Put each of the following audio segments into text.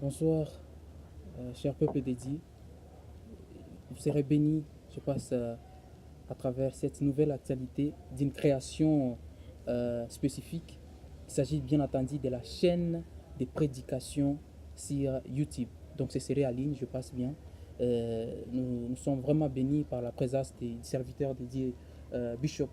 Bonsoir, cher peuple dédié. Vous serez bénis, je passe à travers cette nouvelle actualité d'une création spécifique. Il s'agit bien entendu de la chaîne des prédications sur YouTube. Donc ce serait en ligne, je passe bien. Nous sommes vraiment bénis par la présence des serviteurs dédiés Bishop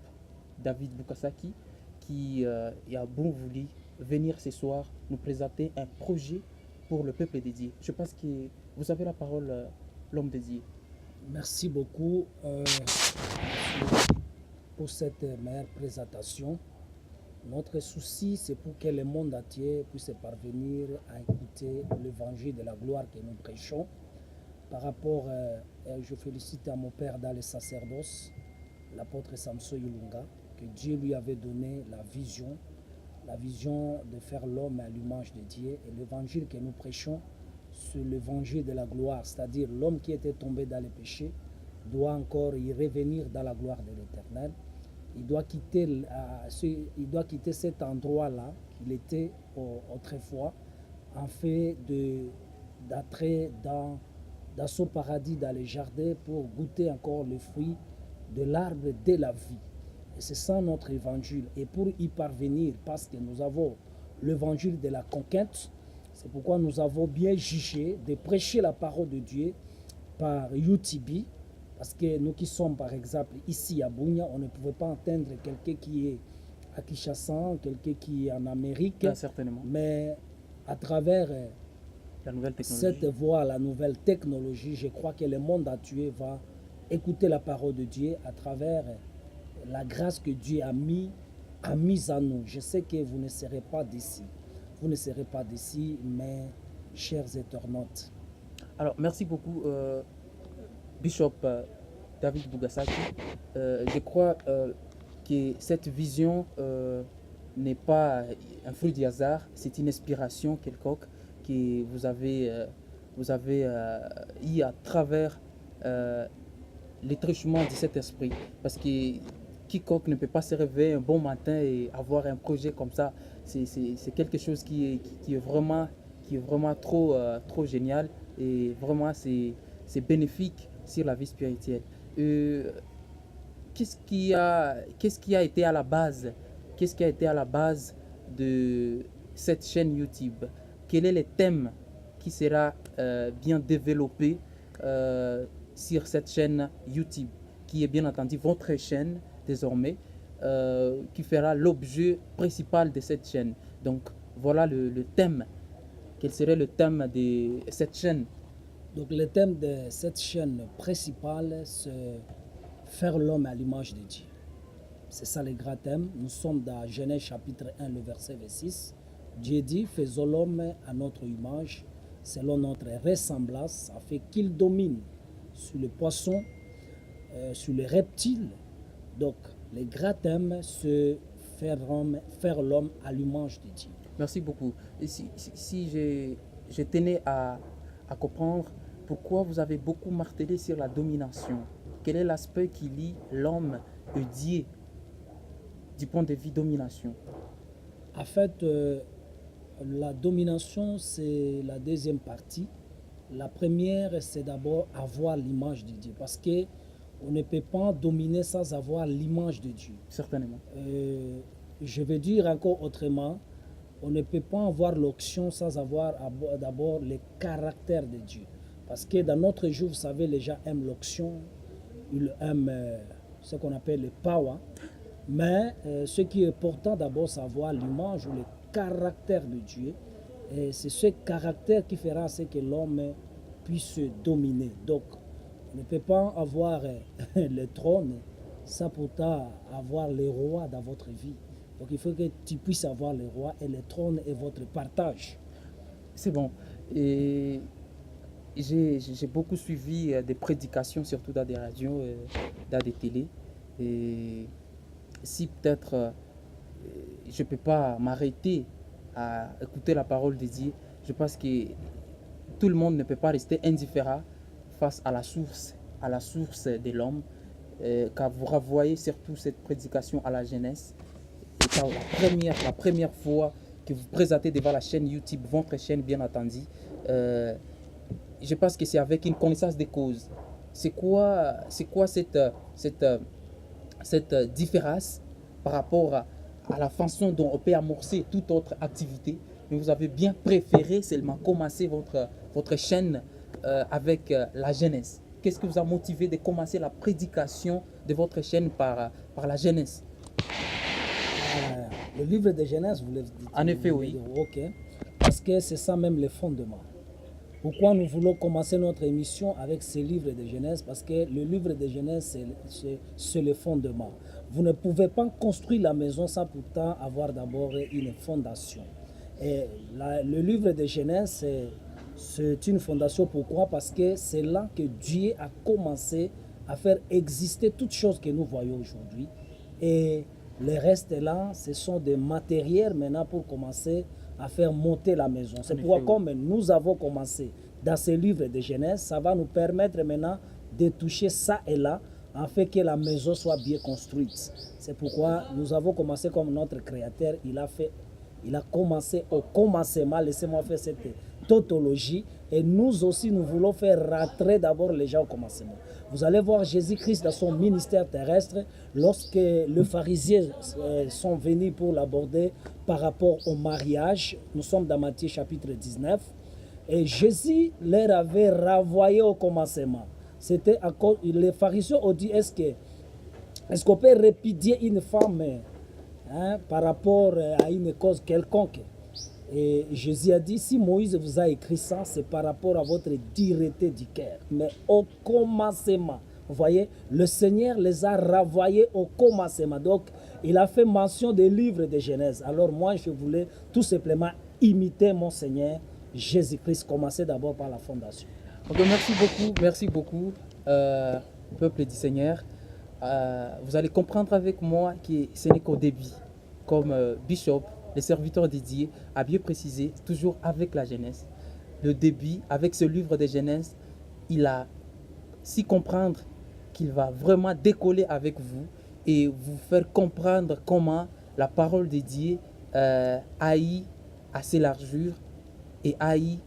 David Bukasaki qui a bon voulu venir ce soir nous présenter un projet pour le peuple dédié. Je pense que vous avez la parole, l'homme dédié. Merci beaucoup pour cette meilleure présentation. Notre souci, c'est pour que le monde entier puisse parvenir à écouter l'évangile de la gloire que nous prêchons. Par rapport, je félicite à mon père dans le sacerdoce, l'apôtre Samson Ilunga, que Dieu lui avait donné la vision de faire l'homme à l'image de Dieu. Et l'évangile que nous prêchons, c'est l'évangile de la gloire, c'est-à-dire l'homme qui était tombé dans le péché doit encore y revenir dans la gloire de l'Éternel. Il doit quitter cet endroit-là qu'il était autrefois, en fait d'entrer dans son paradis, dans les jardins, pour goûter encore le fruit de l'arbre de la vie. Et c'est ça notre évangile. Et pour y parvenir, parce que nous avons l'évangile de la conquête, c'est pourquoi nous avons bien jugé de prêcher la parole de Dieu par UTB, parce que nous qui sommes par exemple ici à Bunia, on ne pouvait pas entendre quelqu'un qui est à Kinshasa, quelqu'un qui est en Amérique, certainement. Mais à travers la nouvelle cette voie, la nouvelle technologie, je crois que le monde entier va écouter la parole de Dieu à travers la grâce que Dieu a mis à nous. Je sais que vous ne serez pas d'ici. Vous ne serez pas d'ici, mais chers internautes. Alors, merci beaucoup, Bishop David Bukasaki. Je crois que cette vision n'est pas un fruit du hasard, c'est une inspiration quelconque que vous avez eu à travers les truchements de cet esprit. Parce que quiconque ne peut pas se réveiller un bon matin et avoir un projet comme ça, c'est quelque chose qui est vraiment trop génial, et vraiment c'est bénéfique sur la vie spirituelle. Qu'est-ce qui a été à la base de cette chaîne YouTube? Quel est le thème qui sera bien développé sur cette chaîne YouTube, qui est bien entendu votre chaîne désormais, qui fera l'objet principal de cette chaîne? Donc voilà le thème. Quel serait le thème de cette chaîne? Donc le thème de cette chaîne principale, c'est faire l'homme à l'image de Dieu. C'est ça le grand thème. Nous sommes dans Genèse chapitre 1, le verset 26. Dieu dit, faisons l'homme à notre image, selon notre ressemblance, afin qu'il domine sur les poissons, sur les reptiles. Donc le grand thème, c'est faire l'homme à l'image de Dieu. Merci beaucoup. Et si je tenais à comprendre pourquoi vous avez beaucoup martelé sur la domination, quel est l'aspect qui lie l'homme et Dieu du point de vue domination? En fait, la domination, c'est la deuxième partie. La première, c'est d'abord avoir l'image de Dieu, parce que on ne peut pas dominer sans avoir l'image de Dieu. Certainement. Je vais dire encore autrement, on ne peut pas avoir l'onction sans avoir d'abord le caractère de Dieu. Parce que dans notre jour, vous savez, les gens aiment l'onction, ils aiment ce qu'on appelle le power. Mais ce qui est important d'abord, c'est avoir l'image ou le caractère de Dieu. Et c'est ce caractère qui fera ce que l'homme puisse dominer. Donc, on ne peut pas avoir le trône sans pourtant avoir les rois dans votre vie. Donc il faut que tu puisses avoir les rois, et le trône est votre partage. C'est bon. Et j'ai beaucoup suivi des prédications, surtout dans des radios, dans des télés. Et si peut-être je ne peux pas m'arrêter à écouter la parole de Dieu, je pense que tout le monde ne peut pas rester indifférent face à la source de l'homme, car vous revoyez surtout cette prédication à la jeunesse. Et car la première fois que vous présentez devant la chaîne YouTube, votre chaîne bien entendu, euh, je pense que c'est avec une connaissance des causes. C'est quoi cette différence par rapport à la façon dont on peut amorcer toute autre activité, mais vous avez bien préféré seulement commencer votre chaîne avec la jeunesse. Qu'est-ce qui vous a motivé de commencer la prédication de votre chaîne par la jeunesse? Le livre de Genèse, vous l'avez dit. En effet, oui. Ok. Parce que c'est ça même le fondement. Pourquoi nous voulons commencer notre émission avec ce livre de Genèse? Parce que le livre de Genèse, c'est le fondement. Vous ne pouvez pas construire la maison sans pourtant avoir d'abord une fondation. Et le livre de Genèse, c'est une fondation. Pourquoi? Parce que c'est là que Dieu a commencé à faire exister toutes choses que nous voyons aujourd'hui. Et le reste là, ce sont des matériels maintenant pour commencer à faire monter la maison. C'est pourquoi comme nous avons commencé dans ce livre de Genèse, ça va nous permettre maintenant de toucher ça et là, afin que la maison soit bien construite. C'est pourquoi nous avons commencé comme notre créateur, il a commencé au commencement, laissez-moi faire cette tautologie, et nous aussi nous voulons faire rentrer d'abord les gens au commencement. Vous allez voir Jésus-Christ dans son ministère terrestre, lorsque les pharisiens sont venus pour l'aborder par rapport au mariage. Nous sommes dans Matthieu chapitre 19, et Jésus leur avait renvoyé au commencement. C'était à cause, les pharisiens ont dit, est-ce qu'on peut répudier une femme par rapport à une cause quelconque? Et Jésus a dit, si Moïse vous a écrit ça, c'est par rapport à votre dureté du cœur. Mais au commencement, vous voyez, le Seigneur les a renvoyés au commencement. Donc, il a fait mention des livres de Genèse. Alors moi, je voulais tout simplement imiter mon Seigneur Jésus-Christ, commencer d'abord par la fondation. Donc, merci beaucoup, peuple du Seigneur. Vous allez comprendre avec moi que ce n'est qu'au début, comme Bishop, le serviteur dédié, a bien précisé, toujours avec la jeunesse. Le début, avec ce livre de Genèse, il a si comprendre qu'il va vraiment décoller avec vous et vous faire comprendre comment la parole de Dieu a eu à s'élargir et a eu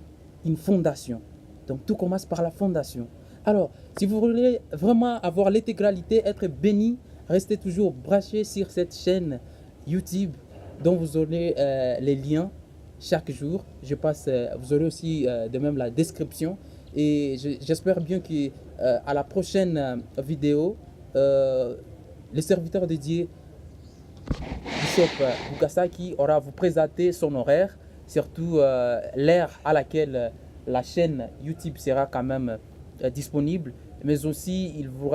une fondation. Donc tout commence par la fondation. Alors, si vous voulez vraiment avoir l'intégralité, être béni, restez toujours branchés sur cette chaîne YouTube dont vous aurez les liens chaque jour. Je passe, vous aurez aussi de même la description. Et j'espère bien qu'à la prochaine vidéo, le serviteur de Dieu, Bishop Bukasaki, aura vous présenté son horaire, surtout l'heure à laquelle la chaîne YouTube sera quand même disponible, mais aussi il vous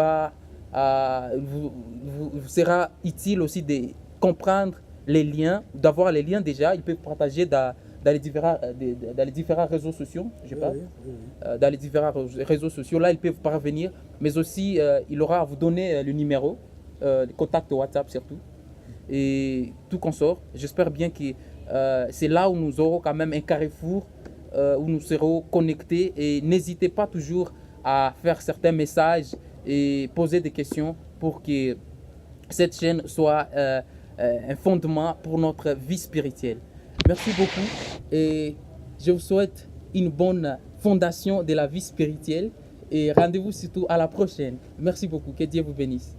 sera utile aussi de comprendre les liens, d'avoir les liens déjà. Ils peuvent partager dans les différents réseaux sociaux, je pense. Dans les différents réseaux sociaux, là, ils peuvent parvenir, mais aussi, il aura à vous donner le numéro, le contact WhatsApp surtout, et tout consort. J'espère bien que c'est là où nous aurons quand même un carrefour, où nous serons connectés, et n'hésitez pas toujours à faire certains messages et poser des questions pour que cette chaîne soit un fondement pour notre vie spirituelle. Merci beaucoup et je vous souhaite une bonne fondation de la vie spirituelle et rendez-vous surtout à la prochaine. Merci beaucoup, que Dieu vous bénisse.